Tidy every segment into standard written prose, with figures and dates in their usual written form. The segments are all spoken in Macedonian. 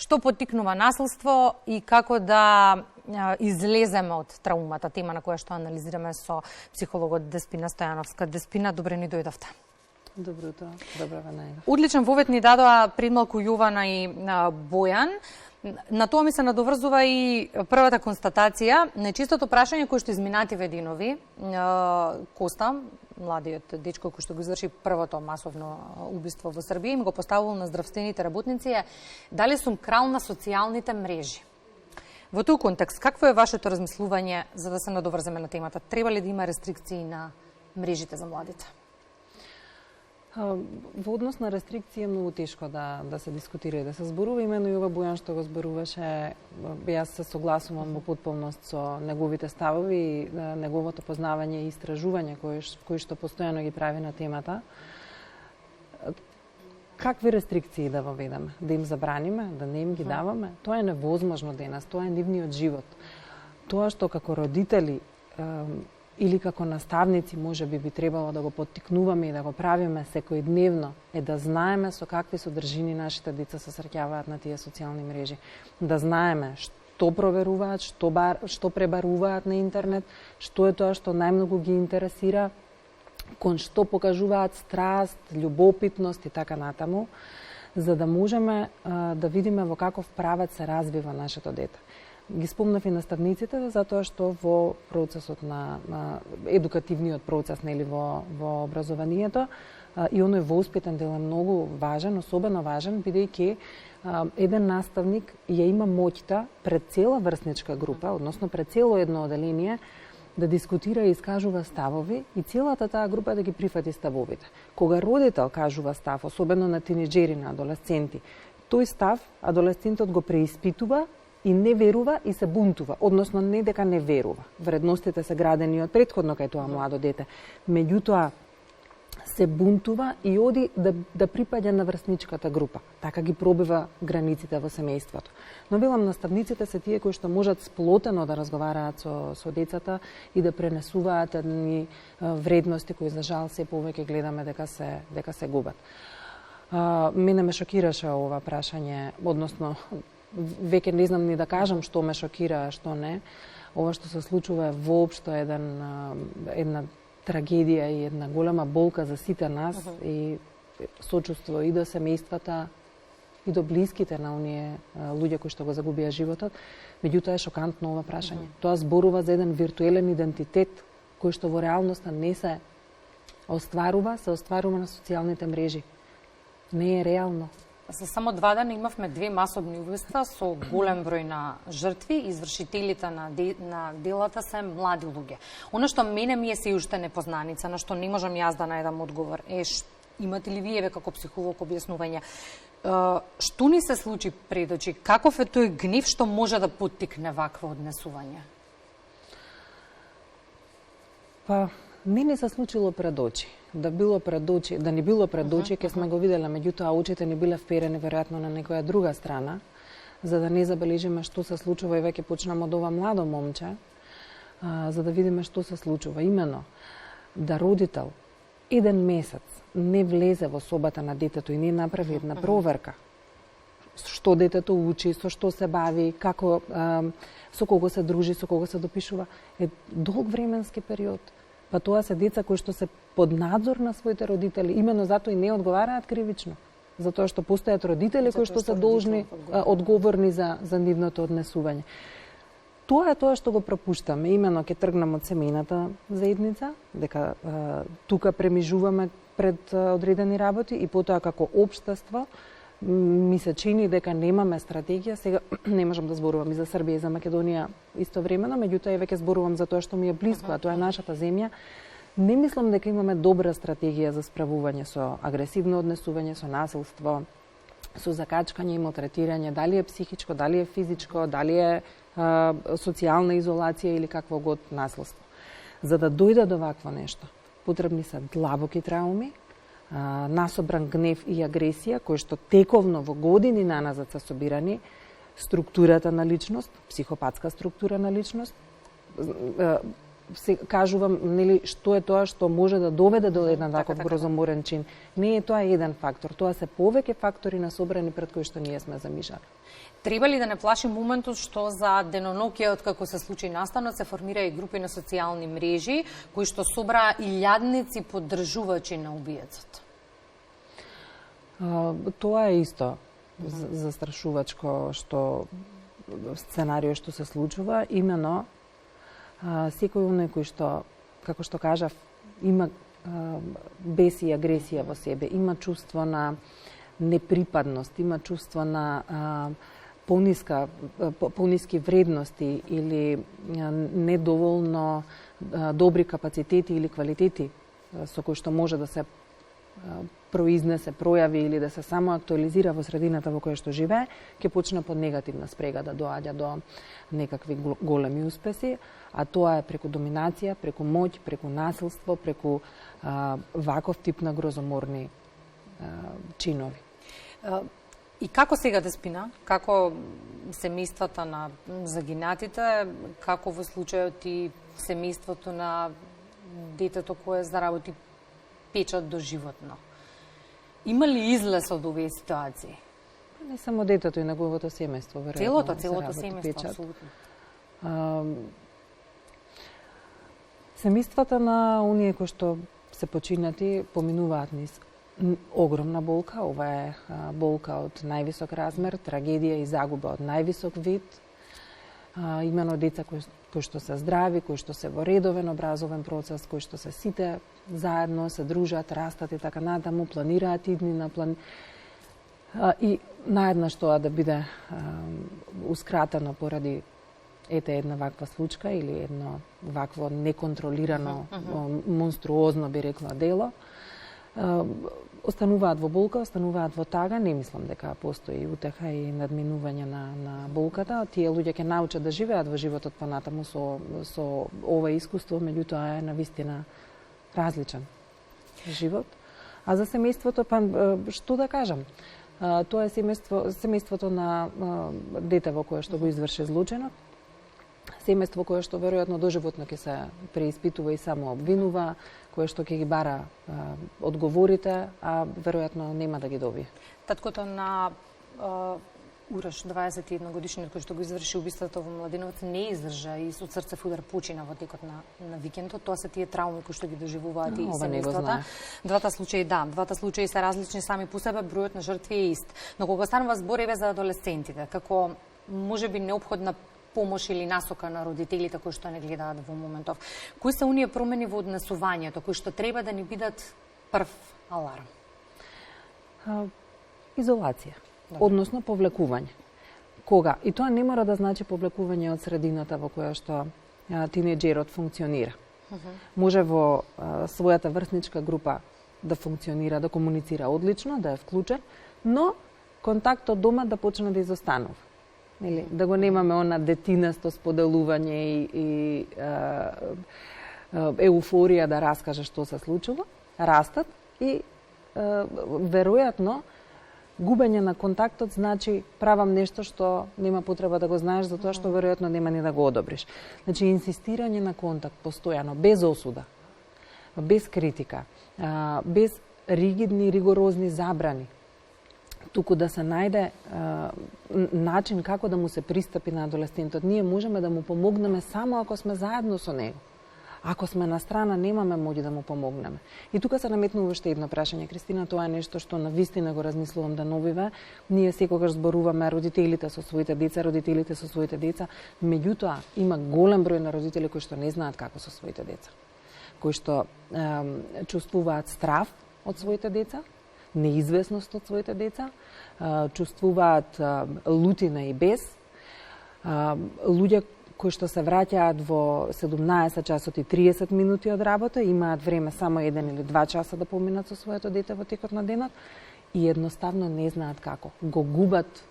Што поттикнува насилство и како да излеземе од траумата, тема на која што анализираме со психологот Деспина Стојановска. Деспина, добре ни дојдовте. Добро утро, добро ве најдов. Одличен вовет ни дадоа пред малку Јована и Бојан. На тоа ми се надоврзува и првата констатација. Нечистото прашање кој што изминати вединови, Коста, младиот дечко кој што го изврши првото масовно убиство во Србија, им го поставувал на здравствените работници е дали сум крал на социјалните мрежи. Во тој контекст, какво е вашето размислување за да се надоврземе на темата? Треба ли да има рестрикции на мрежите за младите? Во однос на рестрикции е многу тешко да се дискутира и да се зборува. Имено и ова Бојан што го зборуваше, јас се согласувам во потполност со неговите ставови и неговото познавање и истражување кои што постојано ги прави на темата. Какви рестрикции да воведеме? Да им забраниме? Да не им ги даваме? Тоа е невозможно денес, тоа е нивниот живот. Тоа што како родители или како наставници може би требало да го поттикнуваме и да го правиме секојдневно е да знаеме со какви содржини нашите деца се среќаваат на тие социјални мрежи. Да знаеме што проверуваат, што пребаруваат на интернет, што е тоа што најмногу ги интересира, кон што покажуваат страст, љубопитност и така натаму, за да можеме да видиме во каков правец се развива нашето дете. Ги спомнав и наставниците затоа што во процесот на едукативниот процес, нели, во образованието и оној воспитен дел е многу важен, особено важен, бидејќи еден наставник ја има моќта пред цела врсничка група, односно пред цело едно оделение, да дискутира и искажува ставови и целата таа група да ги прифати ставовите. Кога родител кажува став, особено на тинеџери, на адолесценти, тој став адолесцентот го преиспитува и не верува и се бунтува, односно не дека не верува. Вредностите се градени од претходно кај тоа младо дете. Меѓутоа се бунтува и оди да припаѓа на врсничката група. Така ги пробива границите во семејството. Но велам, наставниците се тие кои што можат сплотено да разговараат со децата и да пренесуваат едни вредности кои за жал се повеќе гледаме дека се губат. Мене ме шокираше ова прашање, односно веќе не знам ни да кажам што ме шокира, а што не. Ова што се случува е воопшто една трагедија и една голема болка за сите нас и сочувство и до семејствата и до блиските на оние луѓе кои што го загубија животот. Меѓутоа е шокантно ова прашање. Тоа зборува за еден виртуелен идентитет кој што во реалноста не се остварува на социјалните мрежи. Не е реално. За само 2 дена имавме 2 масовни убиства со голем број на жртви. Извршителите на делата се млади луѓе. Оно што мене ми е се уште непознаница, на што не можам јас да најдам одговор, е имате ли вие како психолог објаснување? Што ни се случи пред очи? Каков е тој гнев што може да поттикне вакво однесување? Па, не ни се случило пред очи. Да ни било пред очи, ке сме го виделе, меѓутоа очите ни биле вперени веројатно на некоја друга страна, за да не забележиме што се случува и веќе почнам од ова младо момче, за да видиме што се случува. Имено, да родител 1 месец не влезе во собата на детето и не направи една проверка што детето учи, со што се бави, како, со кого се дружи, со кого се допишува, е долг временски период. Па тоа се деца кои што се под надзор на своите родители, имено затоа и не одговараат кривично. Затоа што постојат родители кои што се должни одговорни за нивното однесување. Тоа е тоа што го пропуштаме. Имено ќе тргнам од семејната заедница, дека тука премижуваме пред одредени работи и потоа како општество ми се чини дека немаме стратегија. Сега не можам да зборувам и за Србија и за Македонија истовремено, меѓутоа и веќе зборувам за тоа што ми е близко, а тоа е нашата земја. Не мислам дека имаме добра стратегија за справување со агресивно однесување, со насилство, со закачкање и малтретирање, дали е психичко, дали е физичко, дали е социјална изолација или какво год насилство. За да дојде до вакво нешто, потребни се длабоки трауми, насобран гнев и агресија, кои што тековно во години наназад се собирани, структурата на личност, психопатска структура на личност, се кажувам, нели, што е тоа што може да доведе до еден таков грозоморен чин. Не е тоа еден фактор, тоа се повеќе фактори насобрани пред кои што ние сме замишали. Треба ли да не плаши моментот што за денонокијат како се случи настанот се формира и групи на социјални мрежи кои што собраа илјадници поддржувачи на убиецот? Тоа е исто застрашувачко сценарио што се случува, именно секој оној кој што, како што кажав, има бес и агресија во себе, има чувство на неприпадност, има чувство на пониски вредности или недоволно добри капацитети или квалитети со кои што може да се произнесе, пројави или да се само актуализира во средината во која што живее, ќе почне под негативна спрега да доаѓа до некакви големи успеси, а тоа е преку доминација, преку моќ, преку насилство, преку ваков тип на грозоморни чинови. И како сега да спина? Како семејствата на загинатите, како во случајот и семејството на детето кое заработи печат доживотно? Има ли излез од овие ситуации? Не само детето и неговото семејство, веројатно. Целото семејство, апсолутно. Семејствата на оние кои што се починати поминуваат низ огромна болка. Ова е болка од највисок размер, трагедија и загуба од највисок вид. Имено деца кои што се здрави, кои што се во редовен образовен процес, кои што се сите заедно, се дружат, растат и така натаму, планираат иднина, и наеднаш тоа да биде ускратено поради една ваква случка или едно вакво неконтролирано, монструозно, би рекла, дело. Остануваат во болка, остануваат во тага, не мислам дека постои утеха и надминување на болката. Тие луѓе ќе научат да живеат во животот понатаму со ова искуство, меѓутоа е навистина различен живот. А за семејството, па што да кажам? Тоа е семејството на дете во кое што го изврши злочинот. Семејство кое што веројатно доживотно ќе се преиспитува и само обвинува, кое што ќе ги бара одговорите, а веројатно нема да ги добие. Таткото на Ураш, 21 годишниот кој што го изврши убиството во Младеновец, не издржа и со срцев удар почина во текот на викендот. Тоа се тие трауми кои што ги доживуваат и семејствата. Двата случаи се различни сами по себе, бројот на жртви е ист. Но кога станува збор еве за адолесцентите, како можеби неопходна помош или насока на родителите кои што не гледаат во моментов, кои се оние промени во однесувањето кои што треба да ни бидат прв аларм? Изолација. Односно повлекување. Кога? И тоа не мора да значи повлекување од средината во која што тинеџерот функционира. Може во својата врсничка група да функционира, да комуницира одлично, да е вклучен, но контактот дома да почне да изостанува. Или да го немаме она детинасто споделување и еуфорија да раскаже што се случува, растат и веројатно губење на контактот значи правам нешто што нема потреба да го знаеш, затоа што веројатно нема ни да го одобриш. Значи, инсистирање на контакт постојано, без осуда, без критика, без ригидни, ригорозни забрани, туку да се најде начин како да му се пристапи на адолесцентот. Ние можеме да му помогнеме само ако сме заедно со него. Ако сме на страна, немаме моќ да му помогнеме. И тука се наметнува уште едно прашање, Кристина, тоа е нешто што навистина го размислувам деновиве. Ние секогаш зборуваме родителите со своите деца, меѓутоа има голем број на родители кои што не знаат како со своите деца, кои што чувствуваат страв од своите деца, неизвестност од своите деца, чувствуваат лутина и бес, луѓе кои што се враќаат во 17 часот и 30 минути од работа, имаат време само 1 или 2 часа да поминат со своето дете во текот на денот и едноставно не знаат како. Го губат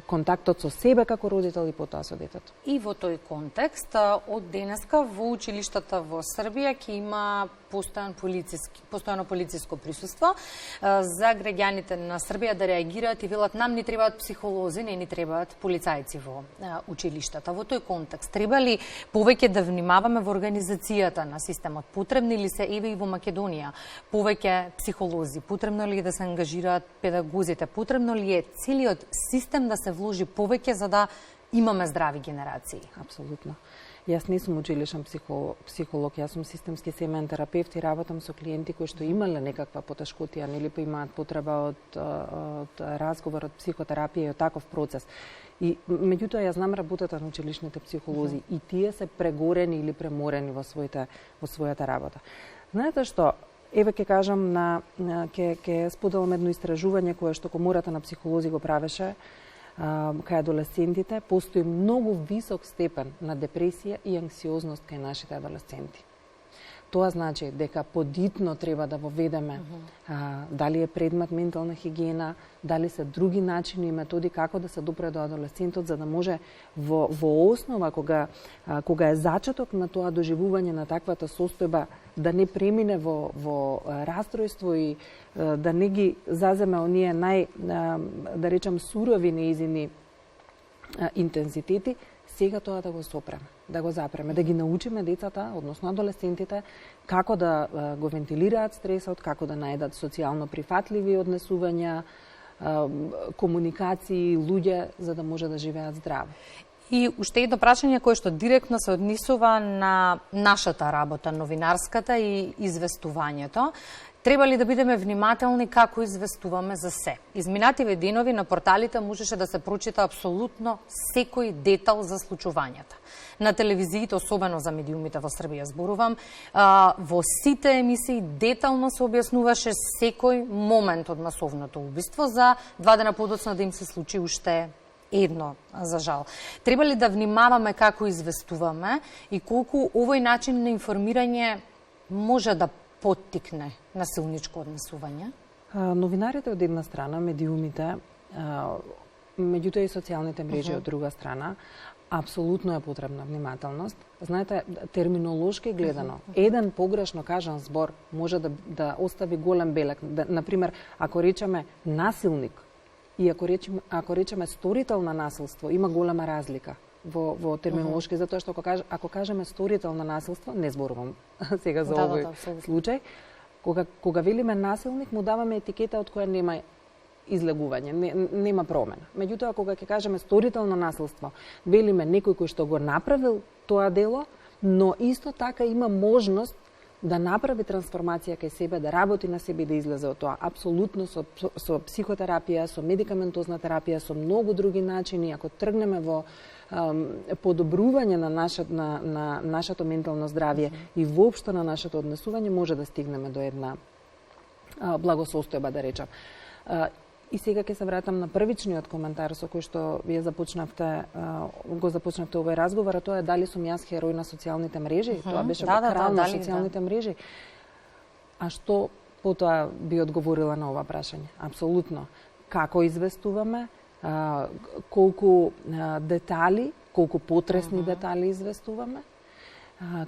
контактот со себе како родител и потоа со детето. И во тој контекст, од денеска во училиштата во Србија ќе има постојано полициско присуство за граѓаните на Србија да реагираат и велат нам ни требаат психолози, не ни требаат полицајци во училиштата. Во тој контекст треба ли повеќе да внимаваме во организацијата на системот? Потребни ли се еве и во Македонија повеќе психолози? Потребно ли е да се ангажираат педагозите? Потребно ли е целиот систем да се вложи повеќе за да имаме здрави генерации? Апсолутно. Јас не сум училишен психолог, јас сум системски семеен терапевт и работам со клиенти кои што имале некаква потешкотија, нели па имаат потреба од разговор, од психотерапија и од таков процес. И меѓутоа јас знам работата на училишните психолози и тие се прегорени или преморени во својата работа. Знаете што? Еве ќе кажам ќе споделам едно истражување кое што комората на психолози го правеше кај адолесцентите. Постои многу висок степен на депресија и анксиозност кај нашите адолесценти. Тоа значи дека подитно треба да воведеме дали е предмет ментална хигиена, дали се други начини и методи како да се допре до адолесцентот за да може во основа кога е зачеток на тоа доживување на таквата состојба да не премине во растројство и да не ги заземе оние да речам сурови неизини интензитети, сега тоа да го сопреме, да го запреме, да ги научиме децата, односно адолесцентите, како да го вентилираат стресот, како да најдат социјално прифатливи однесувања, комуникации, луѓе, за да може да живеат здраво. И уште едно прашање кое што директно се однесува на нашата работа, новинарската и известувањето. Треба ли да бидеме внимателни како известуваме за се? Изминативе денови на порталите можеше да се прочита апсолутно секој детал за случувањата. На телевизиите, особено за медиумите во Србија зборувам, во сите емисии детално се објаснуваше секој момент од масовното убиство за 2 дена подоцна да им се случи уште едно, за жал. Треба ли да внимаваме како известуваме и колку овој начин на информирање може да поттикне насилничко однесување? Новинарите од една страна, медиумите, меѓутоа и социјалните мрежи од друга страна, апсолутно е потребна внимателност. Знаете, терминолошки гледано, еден погрешно кажан збор може да остави голем белег. Например, ако речеме насилник и ако речеме сторител на насилство, има голема разлика во терминолошки, затоа што ако кажеме сторител на насилство, не зборувам сега за овој случај, кога велиме насилник, му даваме етикета од која нема излегување, нема промена. Меѓутоа, кога ќе кажеме сторител на насилство, велиме некој кој што го направил тоа дело, но исто така има можност да направи трансформација кај себе, да работи на себе и да излезе од тоа. Апсолутно со психотерапија, со медикаментозна терапија, со многу други начини, ако тргнеме во подобрување на нашето ментално здравје и воопшто на нашето однесување, може да стигнеме до една благосостојба, да речам. И сега ќе се вратам на првичниот коментар со кој што вие го започнавте овој разговор, а тоа е дали сум јас херој на социјалните мрежи, тоа беше крал на социјалните мрежи. А што потоа би одговорила на ова прашање? Апсолутно. Како известуваме, колку детали, колку потресни детали известуваме,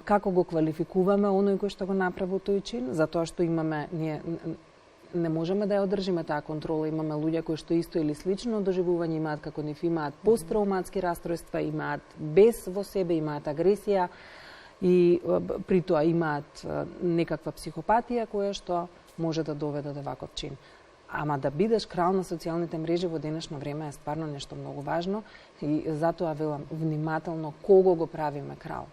како го квалификуваме оној кој што го направи тој чин, затоа што ние не можеме да ја одржиме таа контрола. Имаме луѓе кои што исто или слично доживување имаат како нив, имаат посттравматски расстройства, имаат бес во себе, имаат агресија и при тоа имаат некаква психопатија која што може да доведе до ваков чин. Ама да бидеш крал на социјалните мрежи во денешно време е стварно нешто многу важно и затоа велам внимателно кого го правиме крал.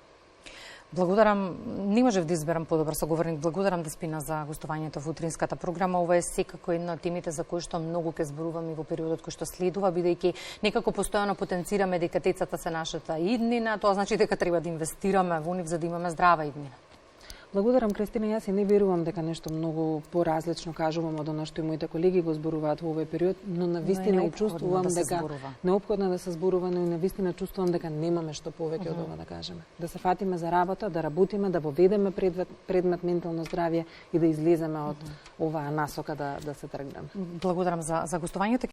Благодарам, не можев да изберам подобар соговорник. Благодарам Деспина за гостувањето во утринската програма. Ова е секако една од темите за кои што многу ќе зборуваме во периодот кој што следува, бидејќи некако постојано потенцираме дека децата се нашата иднина, тоа значи дека треба да инвестираме во нив за да имаме здрава иднина. Благодарам, Кристина. Јас и не верувам дека нешто многу поразлично кажувам од оно што и моите колеги го зборуваат во овој период, но навистина чувствувам дека неопходно е да се зборува, но и навистина чувствувам дека немаме што повеќе од ова да кажеме. Да се фатиме за работа, да работиме, да воведеме предмет ментално здравје и да излеземе од оваа насока да се тргнеме. Благодарам за гостувањето.